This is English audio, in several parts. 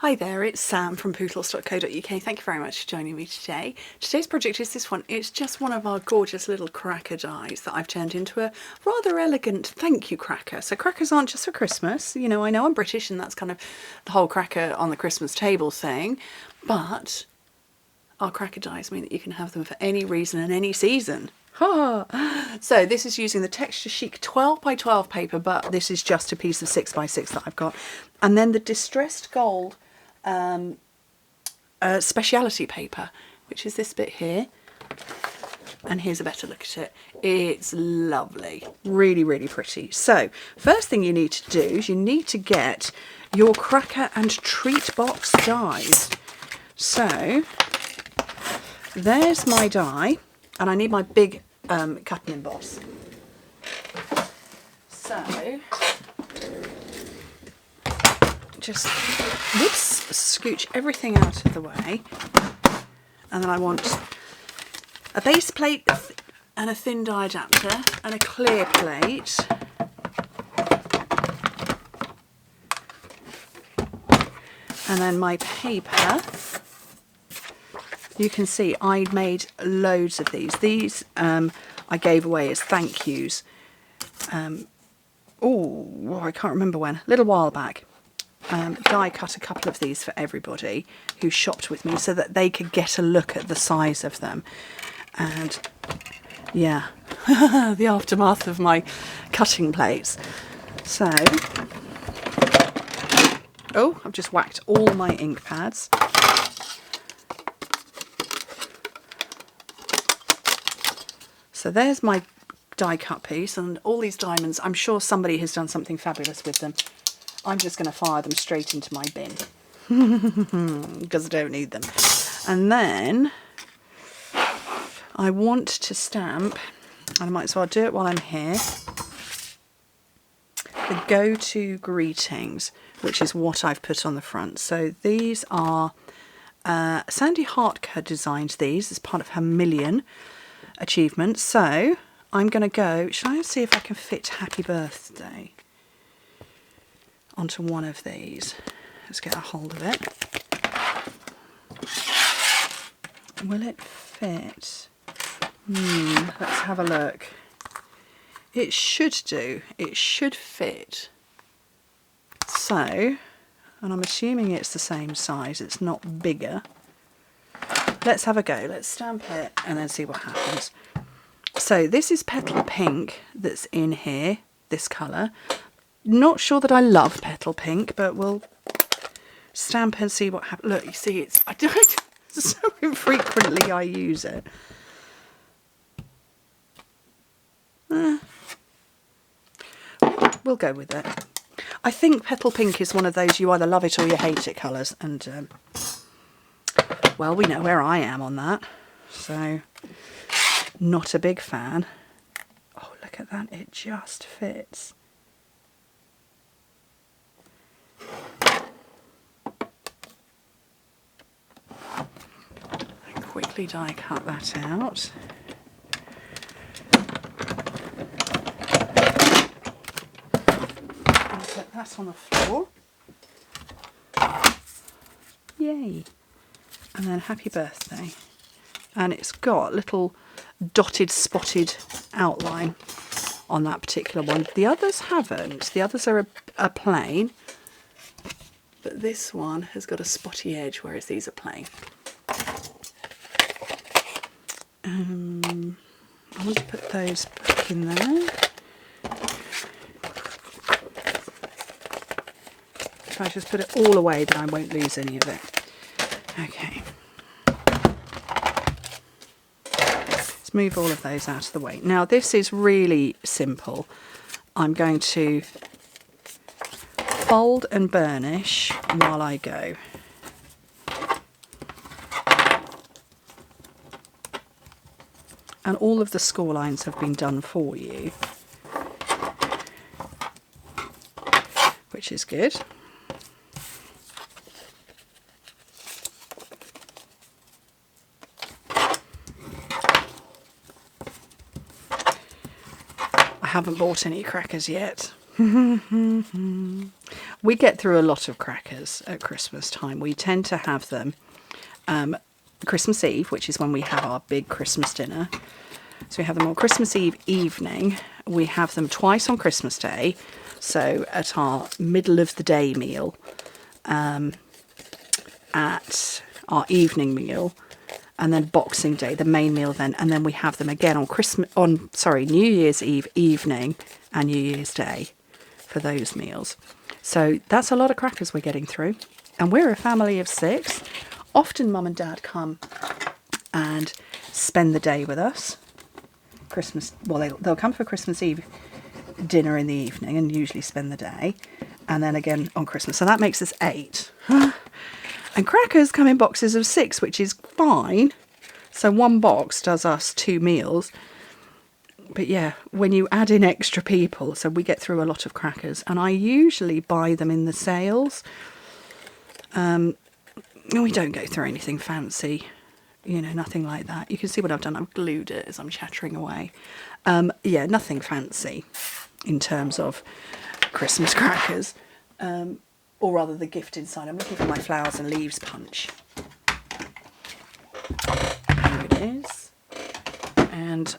Hi there, it's Sam from Pootles.co.uk. Thank you very much for joining me today. Today's project is this one. It's just one of our gorgeous little cracker dies that I've turned into a rather elegant thank you cracker. So crackers aren't just for Christmas. You know, I know I'm British and that's kind of the whole cracker on the Christmas table thing, but our cracker dies mean that you can have them for any reason and any season. So this is using the Texture Chic 12 by 12 paper, but this is just a piece of 6 by 6 that I've got. And then the Distressed Gold speciality paper, which is this bit here. And here's a better look at it. It's lovely, really, really pretty. So first thing you need to do is you need to get your cracker and treat box dies. So there's my die, and I need my big cutting emboss. So just scooch everything out of the way, and then I want a base plate and a thin die adapter and a clear plate, and then my paper. You can see I made loads of these. These I gave away as thank yous. Oh, I can't remember when. A little while back. Die cut a couple of these for everybody who shopped with me so that they could get a look at the size of them. And yeah, the aftermath of my cutting plates. So, oh, I've just whacked all my ink pads. So there's my die cut piece, and all these diamonds, I'm sure somebody has done something fabulous with them. I'm just going to fire them straight into my bin because I don't need them. And then I want to stamp, and I might as well do it while I'm here, the go-to greetings, which is what I've put on the front. So these are Sandy Hartker designed these as part of her million achievement. So I'm going to go, shall I see if I can fit happy birthday onto one of these? Let's get a hold of it. Will it fit? Let's have a look. It should do. It should fit. So, and I'm assuming it's the same size, it's not bigger. Let's have a go. Let's stamp it and then see what happens. So this is Petal Pink that's in here, this colour. Not sure that I love Petal Pink, but we'll stamp and see what happens. Look, you see, I don't, so infrequently I use it. We'll go with it. I think Petal Pink is one of those you either love it or you hate it colours, and well, we know where I am on that, so not a big fan. Oh, look at that, it just fits. I quickly die cut that out. And put that on the floor. Yay. And then happy birthday. And it's got little dotted, spotted outline on that particular one. The others haven't. The others are a plain. But this one has got a spotty edge, whereas these are plain. I want to put those back in there. If I just put it all away, then I won't lose any of it. Okay. Let's move all of those out of the way. Now this is really simple. I'm going to fold and burnish while I go. And all of the score lines have been done for you, which is good. I haven't bought any crackers yet. We get through a lot of crackers at Christmas time. We tend to have them Christmas Eve, which is when we have our big Christmas dinner. So we have them on Christmas Eve evening. We have them twice on Christmas Day. So at our middle of the day meal, at our evening meal, and then Boxing Day, the main meal then. And then we have them again on New Year's Eve evening and New Year's Day for those meals. So that's a lot of crackers we're getting through. And we're a family of 6. Often Mum and Dad come and spend the day with us. They'll come for Christmas Eve dinner in the evening and usually spend the day. And then again on Christmas. So that makes us 8. And crackers come in boxes of 6, which is fine. So one box does us 2 meals. But yeah, when you add in extra people, so we get through a lot of crackers. And I usually buy them in the sales. We don't go through anything fancy. Nothing like that. You can see what I've done. I've glued it as I'm chattering away. Yeah, nothing fancy in terms of Christmas crackers. Or rather the gift inside. I'm looking for my flowers and leaves punch. Here it is. And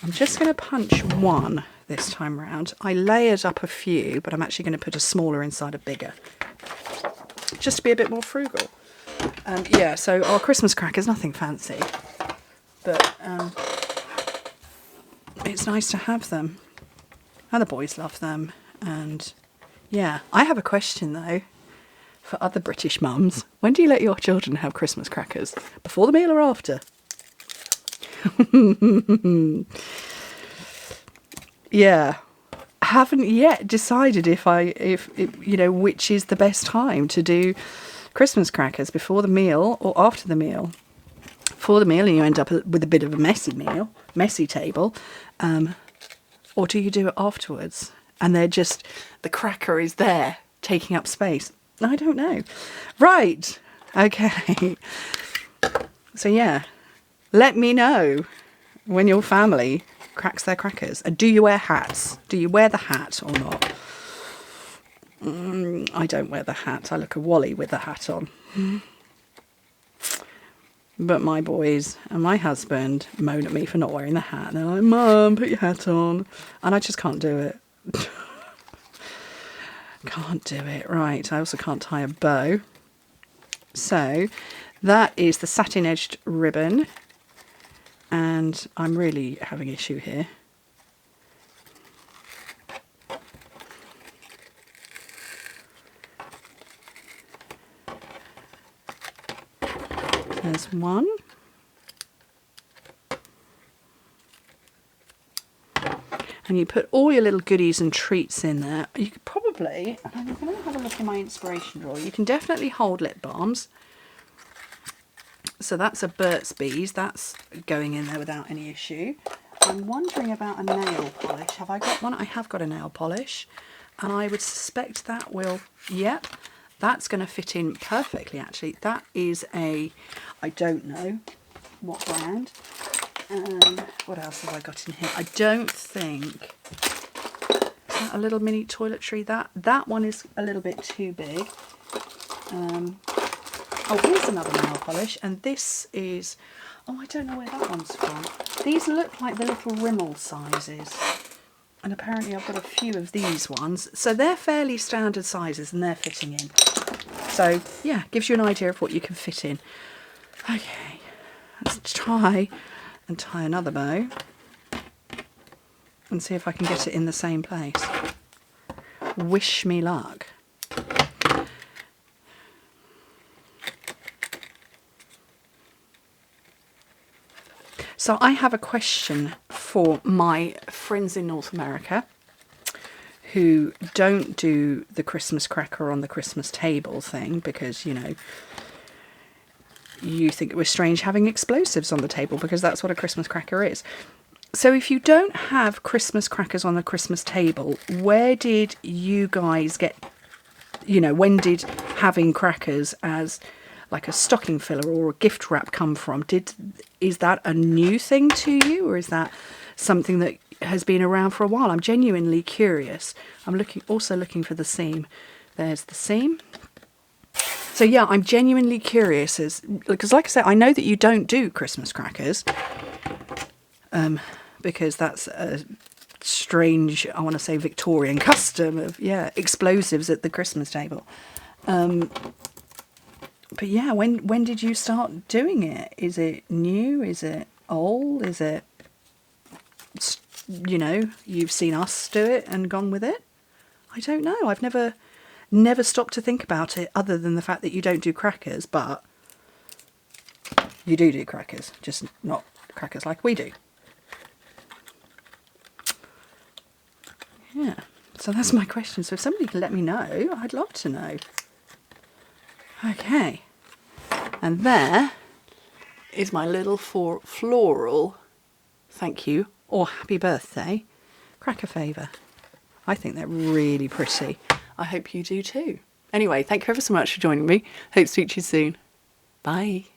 I'm just going to punch one this time round. I layered up a few, but I'm actually going to put a smaller inside a bigger. Just to be a bit more frugal. Yeah, so our Christmas crackers, nothing fancy. But it's nice to have them. And the boys love them. And yeah, I have a question though for other British mums. When do you let your children have Christmas crackers? Before the meal or after? Yeah. Haven't yet decided if which is the best time to do Christmas crackers, before the meal or after the meal. For the meal, and you end up with a bit of a messy table. Or do you do it afterwards? And the cracker is there, taking up space. I don't know. Right. Okay. So yeah, let me know when your family cracks their crackers. And do you wear hats? Do you wear the hat or not? I don't wear the hat. I look a wally with the hat on. But my boys and my husband moan at me for not wearing the hat. And they're like, Mum, put your hat on. And I just can't do it. Can't do it. Right. I also can't tie a bow. So that is the satin edged ribbon. And I'm really having an issue here. There's one. And you put all your little goodies and treats in there. You could probably, I'm going to have a look in my inspiration drawer. You can definitely hold lip balms. So that's a Burt's Bees. That's going in there without any issue. I'm wondering about a nail polish. Have I got one? I have got a nail polish. And I would suspect that will, yep, that's going to fit in perfectly actually. That is I don't know what brand. What else have I got in here? I don't think, is that a little mini toiletry? That one is a little bit too big. Oh, here's another nail polish, and this is, I don't know where that one's from. These look like the little Rimmel sizes, and apparently I've got a few of these ones. So they're fairly standard sizes, and they're fitting in. So yeah, gives you an idea of what you can fit in. Okay, let's try and tie another bow and see if I can get it in the same place. Wish me luck. So I have a question for my friends in North America who don't do the Christmas cracker on the Christmas table thing because, you think it was strange having explosives on the table because that's what a Christmas cracker is. So if you don't have Christmas crackers on the Christmas table, where did you guys get, when did having crackers as like a stocking filler or a gift wrap come from? Is that a new thing to you, or is that something that has been around for a while. I'm genuinely curious. I'm also looking for the seam. There's the seam. So yeah, I'm genuinely curious because like I said, I know that you don't do Christmas crackers, because that's a strange, I want to say Victorian custom of, yeah, explosives at the Christmas table. But yeah, when did you start doing it? Is it new? Is it old? Is it, you know, you've seen us do it and gone with it? I don't know. I've never stopped to think about it, other than the fact that you don't do crackers, but you do crackers, just not crackers like we do. Yeah, so that's my question. So if somebody can let me know, I'd love to know. Okay, and there is my little floral thank you or happy birthday cracker favour. I think they're really pretty. I hope you do too. Anyway, thank you ever so much for joining me. Hope to speak to you soon. Bye.